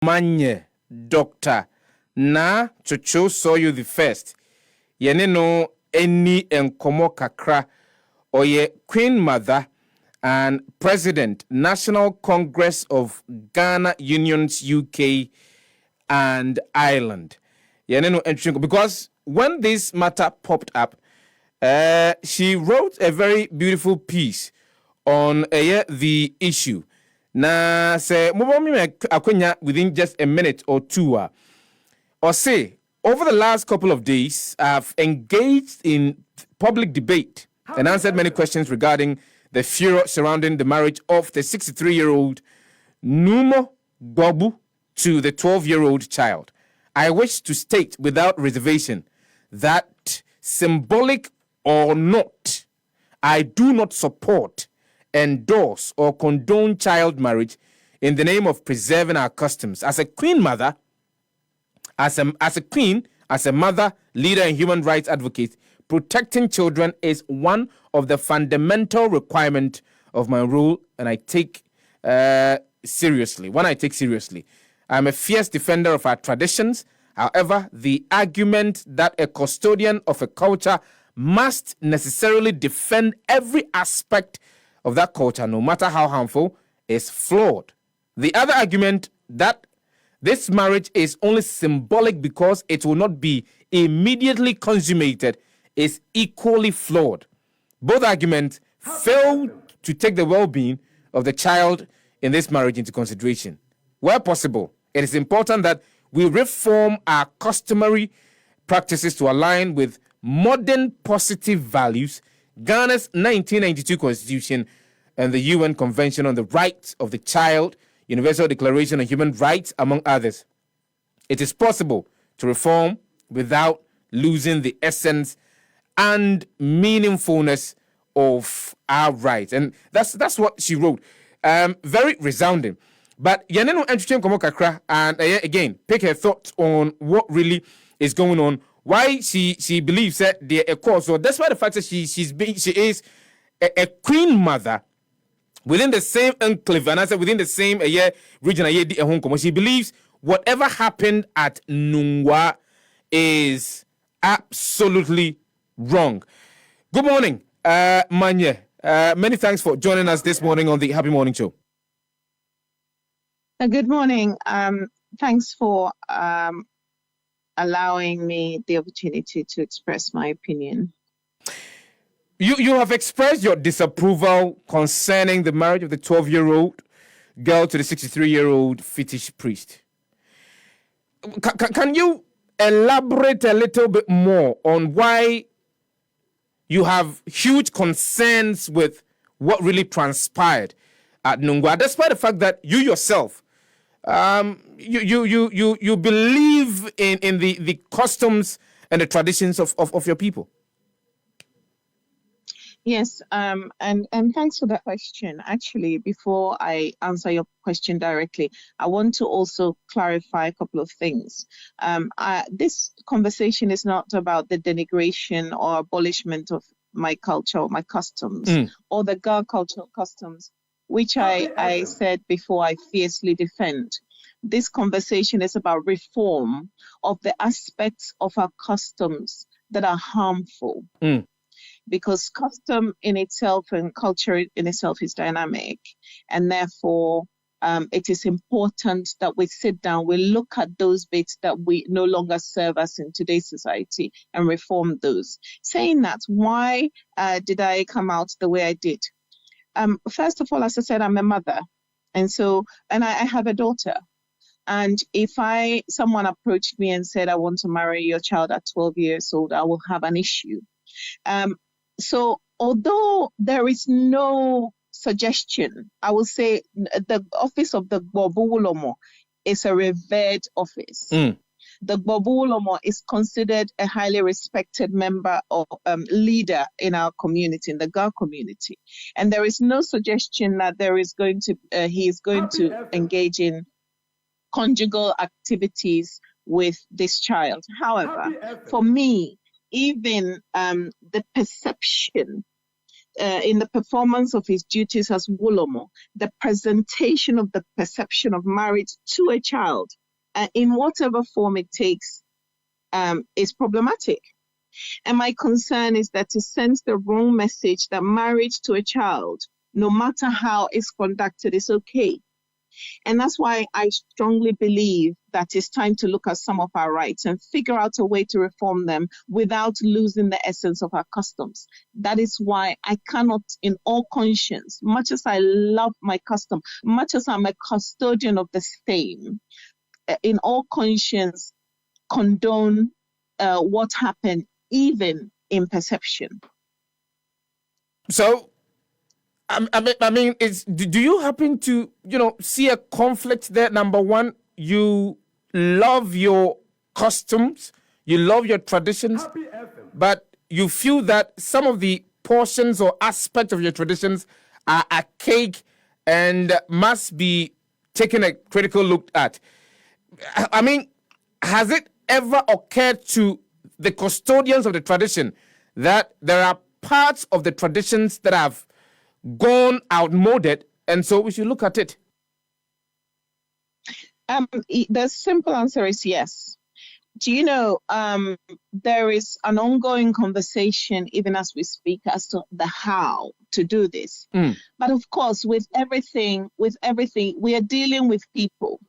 Manye Dr. Naa Tsotsoo saw you the first. Yene no eni enkomo kakra oye Queen Mother and President, National Congress of Ghana Unions UK and Ireland. Yene no entry because when this matter popped up, she wrote a very beautiful piece on the issue. Na say mubomi akonya within just a minute or two. Or say over the last couple of days, I've engaged in public debate and answered many questions regarding the furor surrounding the marriage of the 63-year-old Numo Gobu to the 12-year-old child. I wish to state without reservation that, symbolic or not, I do not support, endorse, or condone child marriage in the name of preserving our customs. As a queen mother, as a queen, as a mother, leader, and human rights advocate, protecting children is one of the fundamental requirements of my role, and I take seriously. One I take seriously. I'm a fierce defender of our traditions. However, the argument that a custodian of a culture must necessarily defend every aspect of that culture, no matter how harmful, is flawed. The other argument that this marriage is only symbolic because it will not be immediately consummated is equally flawed. Both arguments fail to take the well-being of the child in this marriage into consideration. Where possible, it is important that we reform our customary practices to align with modern positive values, Ghana's 1992 Constitution, and the UN Convention on the Rights of the Child, Universal Declaration on Human Rights, among others. It is possible to reform without losing the essence and meaningfulness of our rights. And that's what she wrote. Very resounding. But Yaneno Entertain Komo Kakra, and again, pick her thoughts on what really is going on. Why she believes that they're a cause. So that's why the fact that she is a queen mother within the same enclave, and I said within the same region. She believes whatever happened at Nungwa is absolutely wrong. Good morning, Manye. Many thanks for joining us this morning on the Happy Morning Show. Good morning. Thanks for allowing me the opportunity to express my opinion. You have expressed your disapproval concerning the marriage of the 12-year-old girl to the 63-year-old fetish priest. Can you elaborate a little bit more on why you have huge concerns with what really transpired at Nungwa, despite the fact that you yourself you believe in the customs and the traditions of your people? Yes, and thanks for that question. Actually, before I answer your question directly, I want to also clarify a couple of things. This conversation is not about the denigration or abolishment of my culture or my customs or the Ga cultural customs, which I said before I fiercely defend. This conversation is about reform of the aspects of our customs that are harmful. Because custom in itself and culture in itself is dynamic, and therefore it is important that we sit down, we look at those bits that we no longer serve us in today's society and reform those. Saying that, why did I come out the way I did? First of all, as I said, I'm a mother, and I have a daughter. And if someone approached me and said, I want to marry your child at 12 years old, I will have an issue. So although there is no suggestion, I will say the office of the Gbobulomo is a revered office. The Gbobulomo is considered a highly respected member or leader in our community, in the Ga community. And there is no suggestion that he is going to engage in conjugal activities with this child. However, for me, even the perception in the performance of his duties as Wolomo, the presentation of the perception of marriage to a child, in whatever form it takes, is problematic. And my concern is that it sends the wrong message that marriage to a child, no matter how it's conducted, is okay. And that's why I strongly believe that it's time to look at some of our rights and figure out a way to reform them without losing the essence of our customs. That is why I cannot, in all conscience, much as I love my custom, much as I'm a custodian of the same, in all conscience, condone what happened, even in perception. So, I mean, do you happen to, see a conflict there? Number one, you love your customs, you love your traditions, but you feel that some of the portions or aspects of your traditions are archaic and must be taken a critical look at. I mean, has it ever occurred to the custodians of the tradition that there are parts of the traditions that have gone outmoded, and so we should look at it? The simple answer is yes. Do you know, there is an ongoing conversation, even as we speak, as to the how to do this. But of course, with everything, we are dealing with people.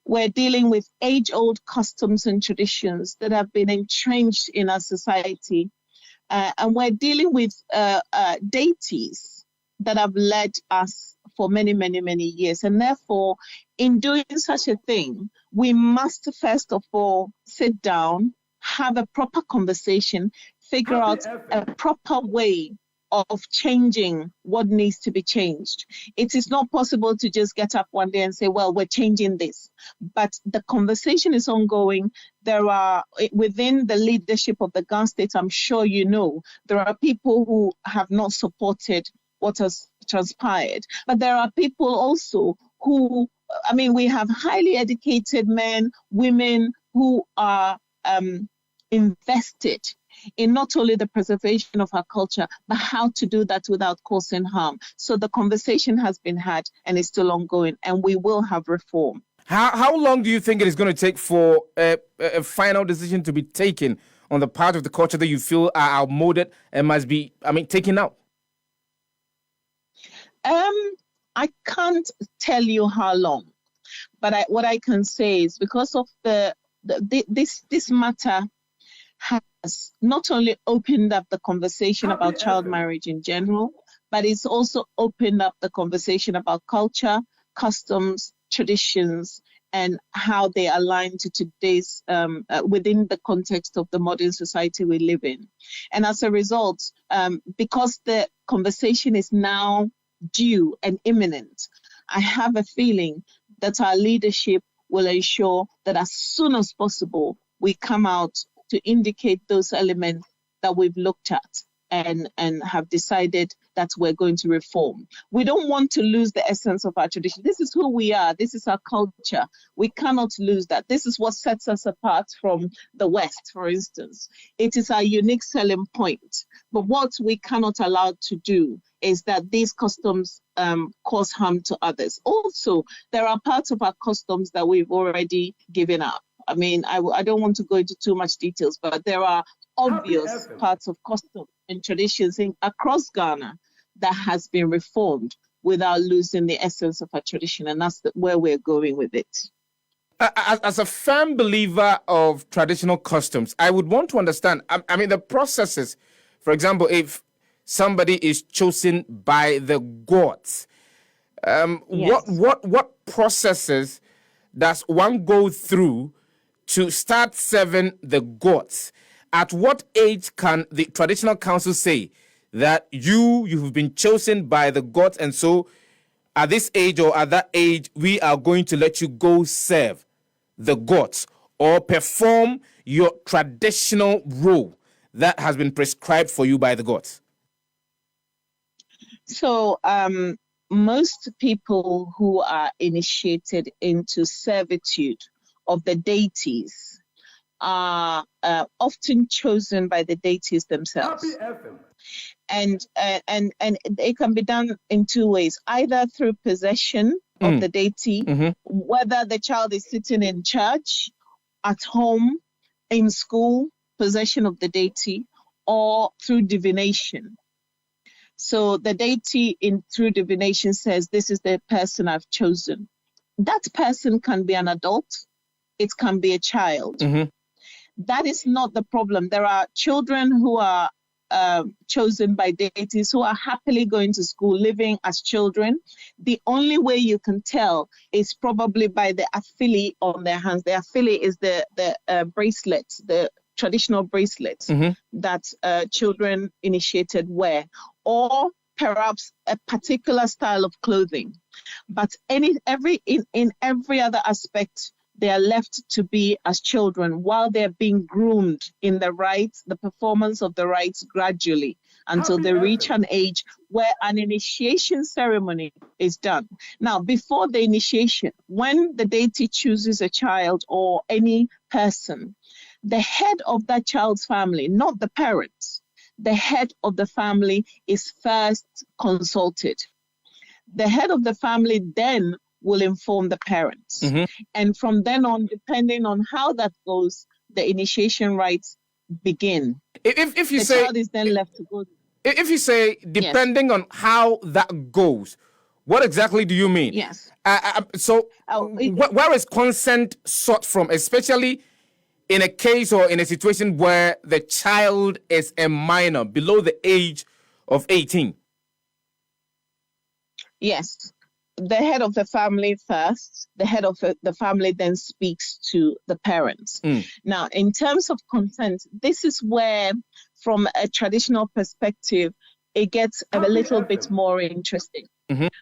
We're dealing with age-old customs and traditions that have been entrenched in our society. And we're dealing with deities that have led us for many, many, many years. And therefore, in doing such a thing, we must first of all sit down, have a proper conversation, figure out a proper way of changing what needs to be changed. It is not possible to just get up one day and say, well, we're changing this. But the conversation is ongoing. There are, within the leadership of the Ghana state, I'm sure you know, there are people who have not supported what has transpired. But there are people also who, we have highly educated men, women who are invested in not only the preservation of our culture, but how to do that without causing harm. So the conversation has been had and is still ongoing, and we will have reform. How long do you think it is going to take for a final decision to be taken on the part of the culture that you feel are outmoded and must be, taken out? I can't tell you how long, but what I can say is because of this matter has not only opened up the conversation about child marriage in general, but it's also opened up the conversation about culture, customs, traditions, and how they align to today's, within the context of the modern society we live in. And as a result, because the conversation is now due and imminent, I have a feeling that our leadership will ensure that as soon as possible, we come out to indicate those elements that we've looked at and have decided that we're going to reform. We don't want to lose the essence of our tradition. This is who we are. This is our culture. We cannot lose that. This is what sets us apart from the West, for instance. It is our unique selling point. But what we cannot allow to do is that these customs cause harm to others. Also, there are parts of our customs that we've already given up. I don't want to go into too much details, but there are obvious parts of custom and traditions across Ghana that has been reformed without losing the essence of our tradition, and that's where we're going with it. As a firm believer of traditional customs, I would want to understand, the processes. For example, if somebody is chosen by the gods, Yes. what processes does one go through to start serving the gods? At what age can the traditional council say that you've been chosen by the gods, and so at this age or at that age, we are going to let you go serve the gods or perform your traditional role that has been prescribed for you by the gods? So most people who are initiated into servitude of the deities are often chosen by the deities themselves. And it can be done in two ways, either through possession of the deity, whether the child is sitting in church, at home, in school, possession of the deity, or through divination. So the deity through divination says, this is the person I've chosen. That person can be an adult, it can be a child. That is not the problem. There are children who are chosen by deities who are happily going to school, living as children. The only way you can tell is probably by the affili on their hands. The affili is the bracelets, the traditional bracelets that children initiated wear, or perhaps a particular style of clothing. But in every other aspect, they are left to be as children while they're being groomed in the rites, the performance of the rites gradually until they reach an age where an initiation ceremony is done. Now, before the initiation, when the deity chooses a child or any person, the head of that child's family, not the parents, the head of the family is first consulted. The head of the family then will inform the parents. And from then on, depending on how that goes, the initiation rites begin. If you the say, child is then left to go. If you say, depending on how that goes, what exactly do you mean? Yes. Where is consent sought from, especially in a case or in a situation where the child is a minor, below the age of 18? Yes. The head of the family first, the head of the family then speaks to the parents. Now, in terms of consent, this is where, from a traditional perspective, it gets a little bit more interesting.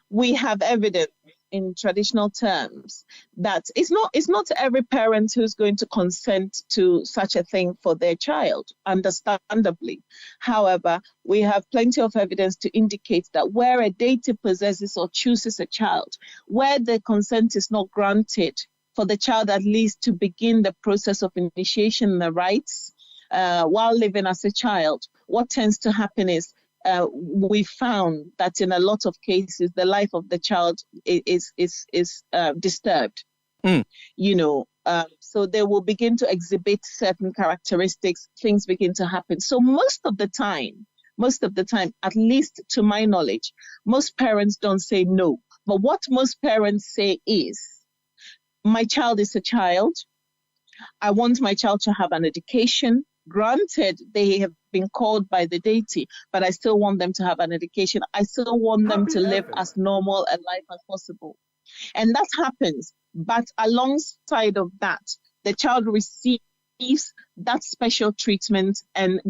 We have evidence in traditional terms that it's not every parent who's going to consent to such a thing for their child, understandably. However, we have plenty of evidence to indicate that where a deity possesses or chooses a child, where the consent is not granted for the child at least to begin the process of initiation and the rites while living as a child, what tends to happen is we found that in a lot of cases, the life of the child is disturbed. So they will begin to exhibit certain characteristics, things begin to happen. So most of the time, at least to my knowledge, most parents don't say no. But what most parents say is, my child is a child. I want my child to have an education. Granted, they have been called by the deity, but I still want them to have an education. I still want them to live as normal a life as possible. And that happens. But alongside of that, the child receives that special treatment and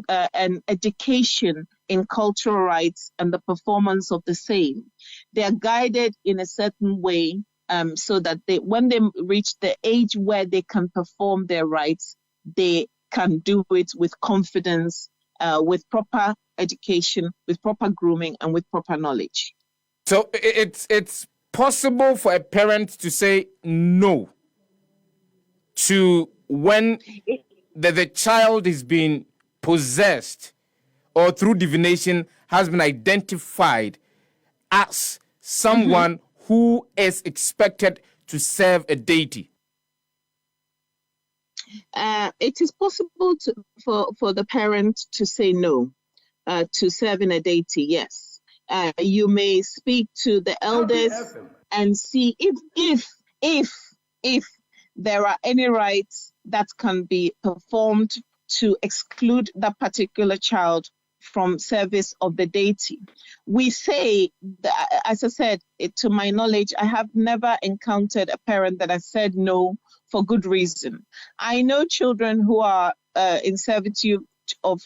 education in cultural rites and the performance of the same. They are guided in a certain way so that when they reach the age where they can perform their rites, they can do it with confidence, with proper education, with proper grooming, and with proper knowledge. So it's possible for a parent to say no to when the child is being possessed or through divination has been identified as someone who is expected to serve a deity. It is possible for the parent to say no to serving a deity, yes. You may speak to the elders and see if there are any rites that can be performed to exclude that particular child from service of the deity. We say, as I said, to my knowledge, I have never encountered a parent that has said no for good reason. I know children who are in servitude of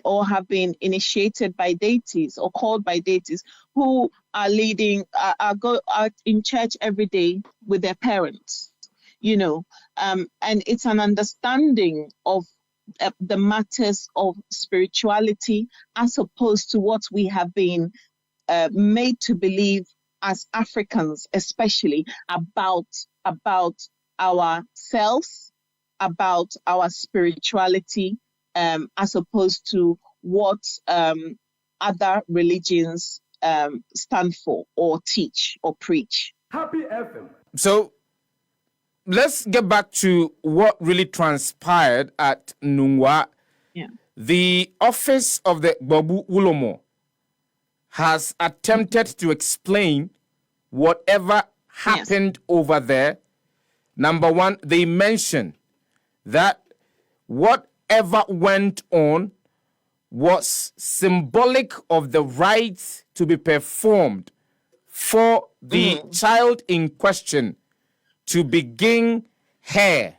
or have been initiated by deities or called by deities who are are in church every day with their parents, and it's an understanding of the matters of spirituality as opposed to what we have been made to believe as Africans, especially about ourselves, about our spirituality, as opposed to what other religions stand for or teach or preach. Happy FM. So let's get back to what really transpired at Nungwa. Yeah. The office of the Gbobu Ulomo has attempted to explain whatever happened over there. Number one, they mentioned that whatever went on was symbolic of the rites to be performed for the child in question to begin her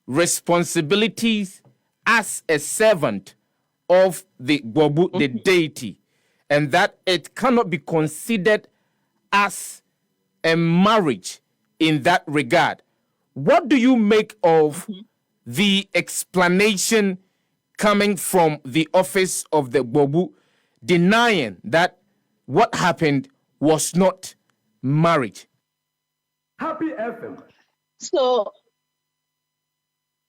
responsibilities as a servant of the Gbobu, the deity, and that it cannot be considered as a marriage in that regard. What do you make of the explanation coming from the office of the Gbobu denying that what happened was not marriage? Happy FM.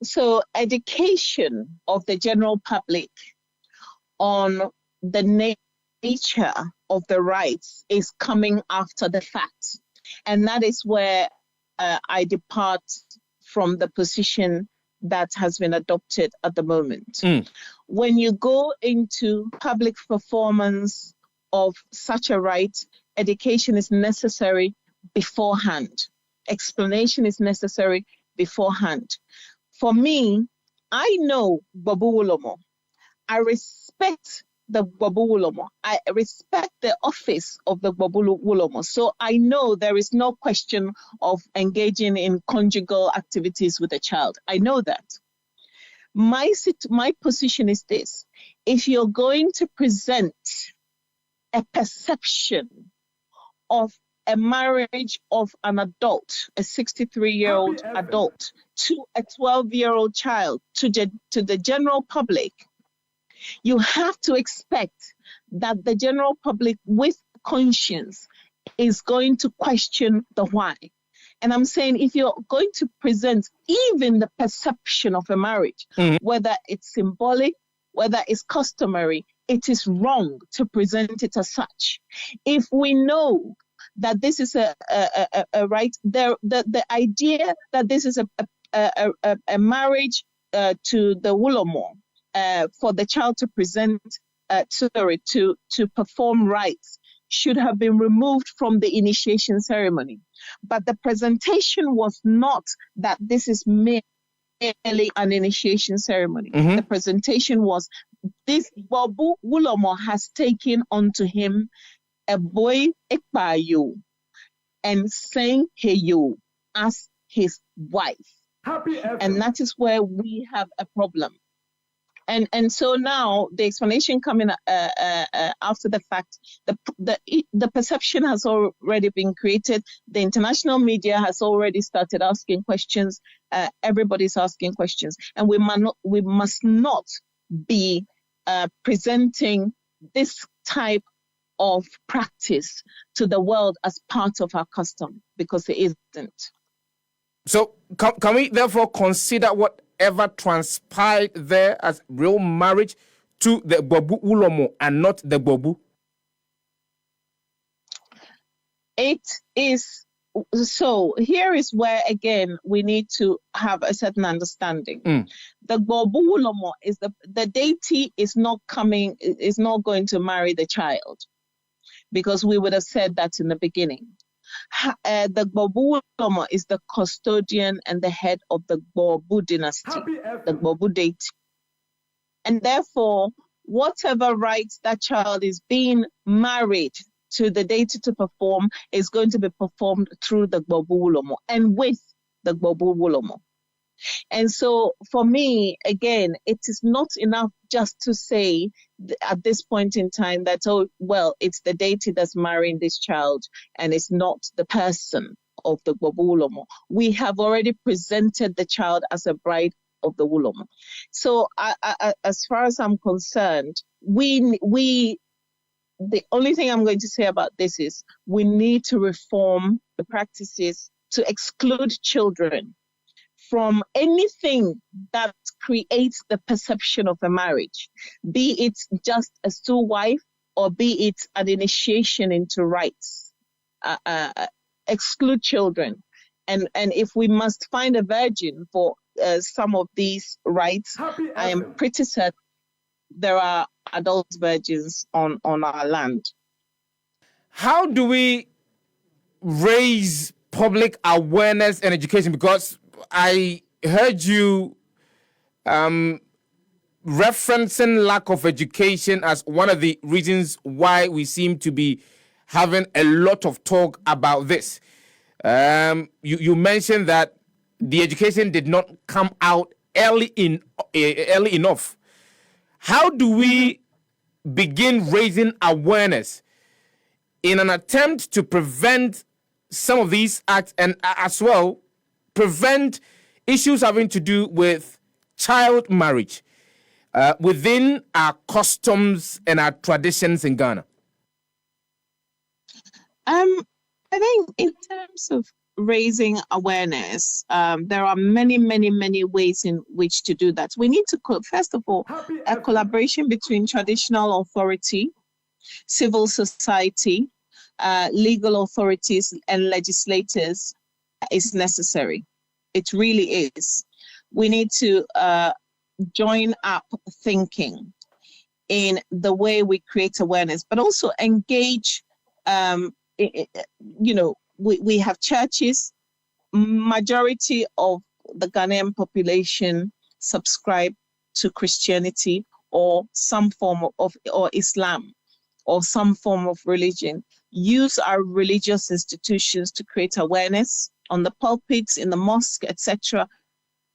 So education of the general public on the nature of the rights is coming after the fact. And that is where I depart from the position that has been adopted at the moment. When you go into public performance of such a right, education is necessary beforehand. Explanation is necessary beforehand. For me, I know Gbobu Ulomo. I respect the Gbobu Ulomo. I respect the office of the Gbobu Ulomo. So I know there is no question of engaging in conjugal activities with a child. I know that. My position is this. If you're going to present a perception of a marriage of an adult, a 63-year-old adult, to a 12-year-old child, to the general public, you have to expect that the general public with conscience is going to question the why. And I'm saying if you're going to present even the perception of a marriage, whether it's symbolic, whether it's customary, it is wrong to present it as such. If we know that this is a right, the idea that this is a marriage to the Ulomo, for the child to present, to perform rites, should have been removed from the initiation ceremony. But the presentation was not that this is merely an initiation ceremony. The presentation was this Gbobu Ulomo has taken unto him a boy Ekpayo and sang Heyo as his wife. And that is where we have a problem. And so now the explanation coming after the fact, the perception has already been created. The international media has already started asking questions. Everybody's asking questions, and we must not be presenting this type of practice to the world as part of our custom, because it isn't. So can we therefore consider whatever transpired there as real marriage to the Gbobu Ulomo and not the Gbobu? It is. So here is where, again, we need to have a certain understanding. The Gbobu Ulomo is the deity is not going to marry the child, because we would have said that in the beginning. The Gbobu Ulomo is the custodian and the head of the Gbobu dynasty, the Gbobu deity. And therefore, whatever rights that child is being married to the deity to perform is going to be performed through the Gbobu Ulomo and with the Gbobu Ulomo. And so for me, again, it is not enough just to say at this point in time that, oh, well, it's the deity that's marrying this child and it's not the person of the Gbobu Ulomo. We have already presented the child as a bride of the Ulomo. So as far as I'm concerned, the only thing I'm going to say about this is we need to reform the practices to exclude children from anything that creates the perception of a marriage, be it just a stool wife or be it an initiation into rites, exclude children. And if we must find a virgin for some of these rites, I am pretty certain there are adult virgins on our land. How do we raise public awareness and education? Because I heard you referencing lack of education as one of the reasons why we seem to be having a lot of talk about this. You mentioned that the education did not come out early enough. How do we begin raising awareness in an attempt to prevent some of these acts and as well prevent issues having to do with child marriage within our customs and our traditions in Ghana? I think in terms of raising awareness, there are many ways in which to do that. We need to, first of all, a collaboration between traditional authority, civil society, legal authorities, and legislators is necessary. It really is. We need to join up thinking in the way we create awareness, but also engage. We have churches. Majority of the Ghanaian population subscribe to Christianity or some form of or Islam or some form of religion. Use our religious institutions to create awareness on the pulpits, in the mosque, etc.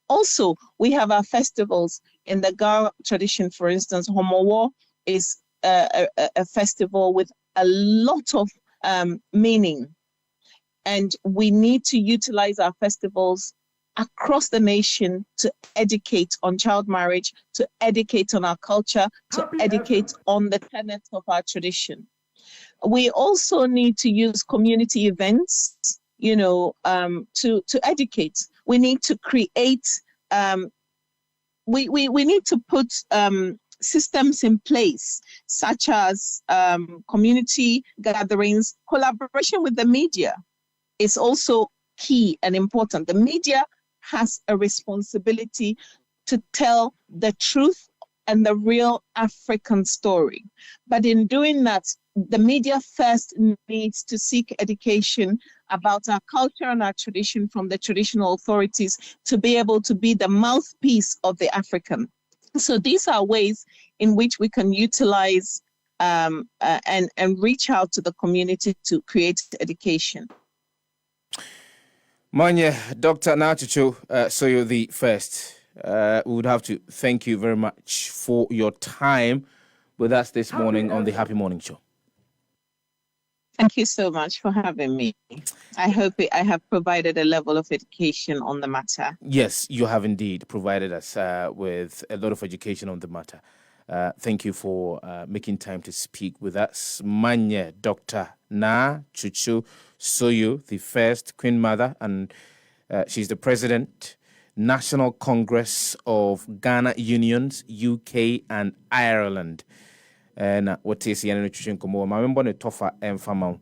Also, we have our festivals. In the Gara tradition, for instance, Homowo is a festival with a lot of meaning. And we need to utilize our festivals across the nation to educate on child marriage, to educate on our culture, to educate on the tenets of our tradition. We also need to use community events, to educate. We need to create, we need to put systems in place, such as community gatherings. Collaboration with the media is also key and important. The media has a responsibility to tell the truth and the real African story. But in doing that, the media first needs to seek education about our culture and our tradition from the traditional authorities to be able to be the mouthpiece of the African. So these are ways in which we can utilize and reach out to the community to create education. Manye Dr. Naa Tsotsoo, so you're the first. We would have to thank you very much for your time with us this morning on the Happy Morning Show. Thank you so much for having me. I hope I have provided a level of education on the matter. Yes, you have indeed provided us with a lot of education on the matter. Thank you for making time to speak with us. Manye Dr. Naa Tsotsoo Soyu, the first Queen Mother, and she's the President, National Congress of Ghana Unions, UK and Ireland. And what is the Tofa and Famau?